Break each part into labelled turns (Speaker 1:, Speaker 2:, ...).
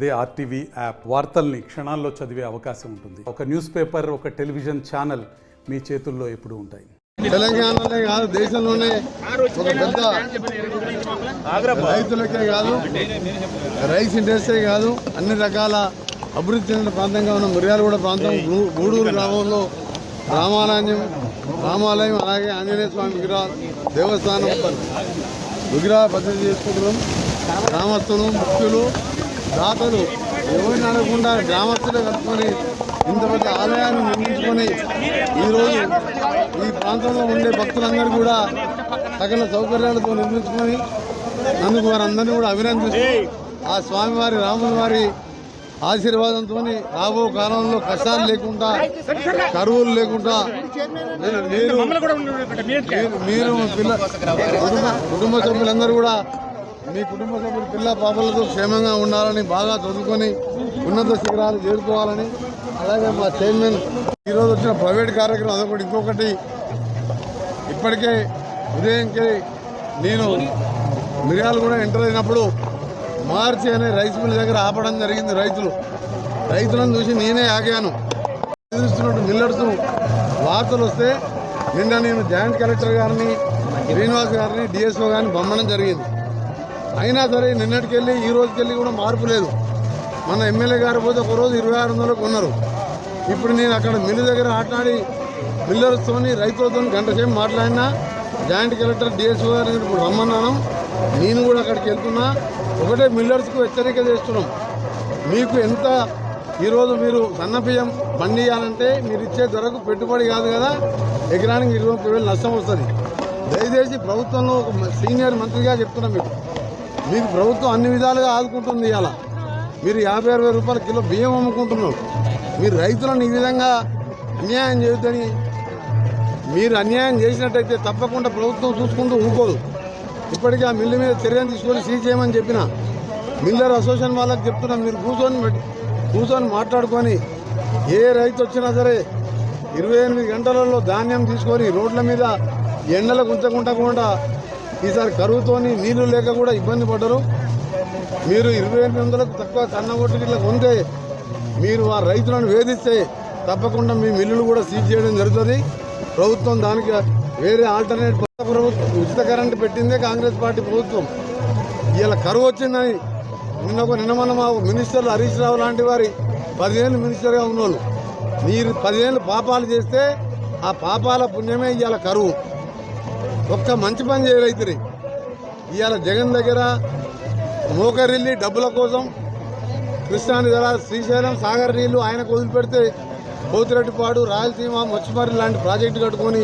Speaker 1: అదే RTV app వార్తల్ని క్షణాల్లో చదివే అవకాశం ఉంటుంది. ఒక న్యూస్ పేపర్, ఒక టెలివిజన్ ఛానల్ మీ చేతుల్లో ఎప్పుడూ ఉంటాయి.
Speaker 2: తెలంగాణలోనే కాదు, దేశంలోనే ఒక పెద్ద రైతులకే కాదు, రైస్ ఇండస్ట్రీ కాదు, అన్ని రకాల అభివృద్ధి చెందిన ప్రాంతంగా ఉన్న మిర్యాలగూడ ప్రాంతం గూడూరు గ్రామంలో రామాలయం అలాగే ఆంజనేయ స్వామి దేవస్థానం విగ్రహ పద్ధతి చేసుకుంటున్నాం. గ్రామస్తులు, ముఖ్యులు, దాతలు ఎవరిని అడగకుండా గ్రామస్తులే కలుపుకొని ఇంత పెద్ద ఆలయాన్ని నిర్మించుకొని ఈరోజు ఈ ప్రాంతంలో ఉండే భక్తులందరూ కూడా సకల సౌకర్యాలతో నిర్మించుకొని అందుకు వారందరినీ కూడా అభినందిస్తూ ఆ స్వామివారి రాముల వారి ఆశీర్వాదంతో రాబో కాలంలో కష్టాలు లేకుండా, కరువులు లేకుండా మీరు కుటుంబ సభ్యులందరూ కూడా మీ కుటుంబ సభ్యులు పిల్ల పాపలతో క్షేమంగా ఉండాలని, బాగా చదువుకొని ఉన్నత శిఖరాలు చేరుకోవాలని, అలాగే మా చైర్మన్ ఈరోజు వచ్చిన ప్రైవేట్ కార్యక్రమం అదొకటి. ఇంకొకటి, ఇప్పటికే ఉదయంకి నేను మిర్యాలగూడ ఎంటర్ అయినప్పుడు మార్చి అనే రైస్ మిల్ దగ్గర ఆపడం జరిగింది. రైతులను చూసి నేనే ఆగాను. ఎదురుస్తున్నట్టు మిల్లర్స్ వార్తలు వస్తే నిన్న నేను జాయింట్ కలెక్టర్ గారిని, శ్రీనివాస్ గారిని, డిఎస్ఓ గారిని పంపడం జరిగింది. అయినా సరే నిన్నటికెళ్ళి ఈ రోజుకెళ్ళి కూడా మార్పు లేదు. మన ఎమ్మెల్యే గారు పోతే ఒక రోజు 2600 కొన్నారు. ఇప్పుడు నేను అక్కడ మిల్లు దగ్గర ఆట్లాడి మిల్లర్స్తో రైతులతో గంట సేపు మాట్లాడినా, జాయింట్ కలెక్టర్ డిఎస్ఓ గారిని ఇప్పుడు రమ్మన్నాను. నేను కూడా అక్కడికి వెళ్తున్నా. ఒకటే మిల్లర్స్కు హెచ్చరిక చేస్తున్నాం. మీకు ఎంత ఈరోజు మీరు సన్న బియ్యం పండియాలంటే మీరు ఇచ్చే ధరకు పెట్టుబడి కాదు కదా, ఎకరానికి 20,000 నష్టం వస్తుంది. దయచేసి ప్రభుత్వంలో ఒక సీనియర్ మంత్రిగా చెప్తున్నాం, మీకు ప్రభుత్వం అన్ని విధాలుగా ఆదుకుంటుంది. ఇలా మీరు 50-60 రూపాయల కిలో బియ్యం అమ్ముకుంటున్నారు. మీరు రైతులను ఈ విధంగా అన్యాయం చేయొద్దని, మీరు అన్యాయం చేసినట్టయితే తప్పకుండా ప్రభుత్వం చూసుకుంటూ ఊరుకోదు. ఇప్పటికీ ఆ మిల్లు మీద చర్యలు తీసుకొని సీజ్ చేయమని చెప్పిన మిల్లర్ అసోసియేషన్ వాళ్ళకి చెప్తున్నాం, మీరు కూర్చొని మాట్లాడుకొని ఏ రైతు వచ్చినా సరే 28 గంటలలో ధాన్యం తీసుకొని రోడ్ల మీద ఎండలకు ఉంచకుండా, ఈసారి కరువుతోని నీళ్లు లేక కూడా ఇబ్బంది పడ్డరు. మీరు 2800కు తక్కువ కన్న ఒడ్డు ఇట్లా కొంటే మీరు ఆ రైతులను వేధిస్తే తప్పకుండా మీ మిల్లులు కూడా సీజ్ చేయడం జరుగుతుంది. ప్రభుత్వం దానికి వేరే ఆల్టర్నేట్ ప్రభుత్వం ఉచిత కరెంటు పెట్టిందే కాంగ్రెస్ పార్టీ ప్రభుత్వం. ఇలా కరువు వచ్చిందని నిన్న మన మా మినిస్టర్లు హరీష్ రావు లాంటి వారి 10 ఏళ్ళు మినిస్టర్గా ఉన్నోళ్ళు, మీరు 10 ఏళ్ళు పాపాలు చేస్తే ఆ పాపాల పుణ్యమే ఇవాళ కరువు. ఒక్క మంచి పని చేయరైతురి. ఇవాళ జగన్ దగ్గర మోకరిల్లి డబ్బుల కోసం కృష్ణాని ధర, శ్రీశైలం, సాగర్ నీళ్లు ఆయనకు వదిలిపెడితే పోతిరెడ్డిపాడు, రాయలసీమ, మచ్చిమర్రి లాంటి ప్రాజెక్టు కట్టుకొని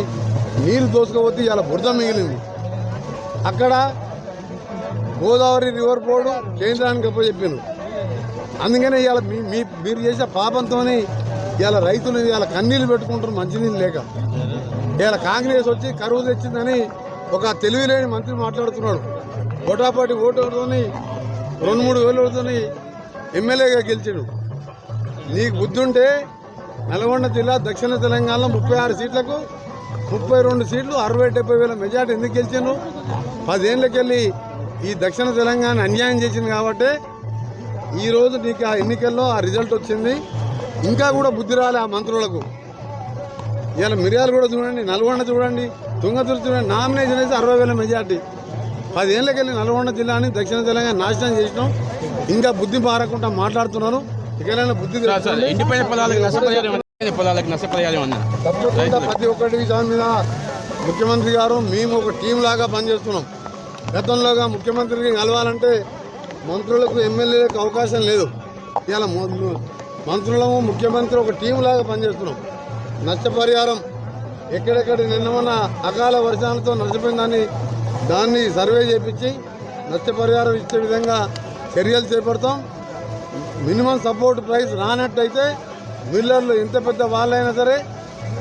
Speaker 2: నీరు దోసుకపోతే ఇవాళ బురద మిగిలింది. అక్కడ గోదావరి రివర్ బోర్డు కేంద్రానికి అప్పచెప్పాను. అందుకనే ఇవాళ మీరు చేసే పాపంతో ఇవాళ రైతులు ఇవాళ కన్నీళ్ళు పెట్టుకుంటారు మంచినీళ్ళు లేక. ఇవాళ కాంగ్రెస్ వచ్చి కరువు తెచ్చిందని ఒక తెలివిలేని మంత్రి మాట్లాడుతున్నాడు. ఓటాపాటి ఓటుతోని 2-3 వేలతో ఎమ్మెల్యేగా గెలిచాడు. నీకు బుద్ధి ఉంటే నల్గొండ జిల్లా దక్షిణ తెలంగాణలో 36 సీట్లకు 32 సీట్లు 60-70 వేల మెజార్టీ ఎందుకు గెలిచాను? 10 ఏళ్ళకెళ్ళి ఈ దక్షిణ తెలంగాణ అన్యాయం చేసింది కాబట్టి ఈరోజు నీకు ఆ ఎన్నికల్లో ఆ రిజల్ట్ వచ్చింది. ఇంకా కూడా బుద్ధి రాలే ఆ మంత్రులకు. ఇలా మిర్యాలు కూడా చూడండి, నల్గొండ చూడండి, తుంగతుర్తి చూడండి, నామినేషన్ అయితే 60 వేల మెజార్టీ. 10 ఏళ్ళకెళ్ళి నల్గొండ జిల్లాని దక్షిణ తెలంగాణ నాశనం చేసినాం. ఇంకా బుద్ధి మారకుండా మాట్లాడుతున్నారు. ఇకైనా బుద్ధి తప్పకుండా ప్రతి ఒక్కటి దాని మీద ముఖ్యమంత్రి గారు మేము ఒక టీం లాగా పనిచేస్తున్నాం. గతంలోగా ముఖ్యమంత్రికి కలవాలంటే మంత్రులకు, ఎమ్మెల్యేలకు అవకాశం లేదు. ఇలా మంత్రులము, ముఖ్యమంత్రి ఒక టీం లాగా పనిచేస్తున్నాం. నష్టపరిహారం ఎక్కడెక్కడ నిన్న మొన్న అకాల వర్షాలతో నష్టపోయిన దాన్ని సర్వే చేపించి నష్టపరిహారం ఇచ్చే విధంగా చర్యలు చేపడతాం. మినిమం సపోర్ట్ ప్రైస్ రానట్టయితే మిల్లర్లు ఎంత పెద్ద వాళ్ళైనా సరే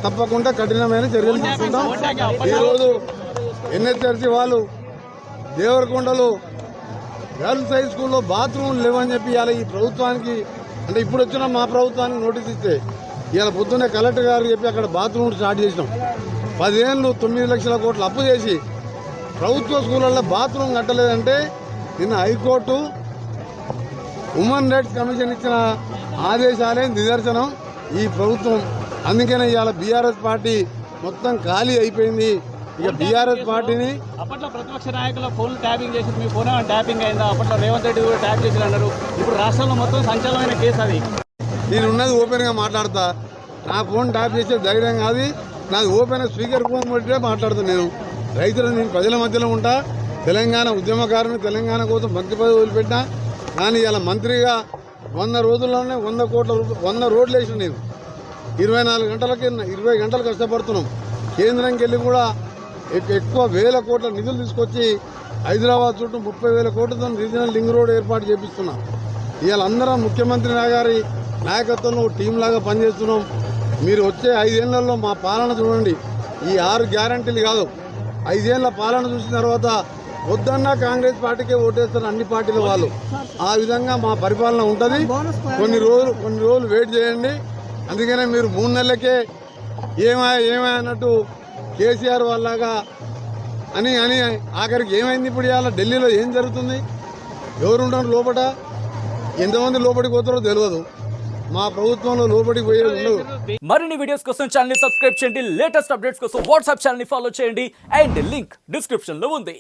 Speaker 2: తప్పకుండా కఠినమైన చర్యలు తీసుకుంటాం. ఈరోజు ఎన్హెచ్ఆర్సీ వాళ్ళు దేవరకొండలో గర్ల్స్ హై స్కూల్లో బాత్రూమ్లు లేవని చెప్పి ఇవాళ ఈ ప్రభుత్వానికి, అంటే ఇప్పుడు వచ్చిన మా ప్రభుత్వానికి నోటీస్ ఇస్తే ఇవాళ పొద్దున్నే కలెక్టర్ గారు చెప్పి అక్కడ బాత్రూమ్ స్టార్ట్ చేసినాం. 10 ఏళ్ళు 9 లక్షల కోట్లు అప్పు చేసి ప్రభుత్వ స్కూళ్ళల్లో బాత్రూమ్ కట్టలేదంటే నిన్న హైకోర్టు హ్యూమన్ రైట్స్ కమిషన్ ఇచ్చిన ఆదేశాలే నిదర్శనం ఈ ప్రభుత్వం. అందుకనే ఇవాళ బీఆర్ఎస్ పార్టీ మొత్తం ఖాళీ అయిపోయింది. ఇక బీఆర్ఎస్ పార్టీని
Speaker 3: అప్పట్లో ప్రతిపక్ష నాయకుల ఫోన్లు ట్యాపింగ్ చేసి మీ ఫోన్ ట్యాపింగ్ అయిందా? అప్పట్లో రేవంత్ రెడ్డి కూడా ట్యాప్ చేసి అన్నారు. ఇప్పుడు రాష్ట్రంలో మొత్తం సంచలనమైన కేసు అది.
Speaker 2: నేను ఉన్నది ఓపెన్గా మాట్లాడతా. నా ఫోన్ ట్యాప్ చేసే ధైర్యం కాదు నాది. ఓపెన్ స్పీకర్ ఫోన్ పెట్టే మాట్లాడుతాను. నేను నేను ప్రజల మధ్యలో ఉంటా. తెలంగాణ ఉద్యమకారుని తెలంగాణ కోసం మంత్రి పదవి వదిలిపెట్టినా. కానీ ఇలా మంత్రిగా 100 రోజుల్లోనే 100 కోట్ల రూపాయలు 100 రోడ్లు వేసిన నేను. 24 గంటలకి 20 గంటలు కష్టపడుతున్నాం. కేంద్రంకి వెళ్ళి కూడా ఎక్కువ వేల కోట్ల నిధులు తీసుకొచ్చి హైదరాబాద్ చుట్టూ 30,000 కోట్లతో రీజనల్ లింక్ రోడ్ ఏర్పాటు చేపిస్తున్నాం. ఇవాళ అందరం ముఖ్యమంత్రి గారి నాయకత్వంలో టీం లాగా పనిచేస్తున్నాం. మీరు వచ్చే 5 ఏళ్లలో మా పాలన చూడండి. ఈ 6 గ్యారంటీలు కాదు, 5 ఏళ్ల పాలన చూసిన తర్వాత వద్దన్నా కాంగ్రెస్ పార్టీకే ఓటేస్తారు అన్ని పార్టీల వాళ్ళు. ఆ విధంగా మా పరిపాలన ఉంటుంది. కొన్ని రోజులు వెయిట్ చేయండి. అందుకనే మీరు 3 నెలలకే ఏమా అన్నట్టు కేసీఆర్ వాళ్ళగా అని ఆఖరికి ఏమైంది? ఇప్పుడు ఇవాళ ఢిల్లీలో ఏం జరుగుతుంది? ఎవరుంటారు లోపల? ఎంతమంది లోపలికి పోతారో తెలియదు. మా ప్రభుత్వంలో లోపలికి పోయేది ఉండదు.
Speaker 4: మరిన్ని వీడియోస్ కోసం ఛానల్ ని సబ్స్క్రైబ్ చేయండి. లేటెస్ట్ అప్డేట్స్ కోసం వాట్సాప్ ఛానల్ ని ఫాలో చేయండి. అండ్ లింక్ డిస్క్రిప్షన్ లో ఉంది.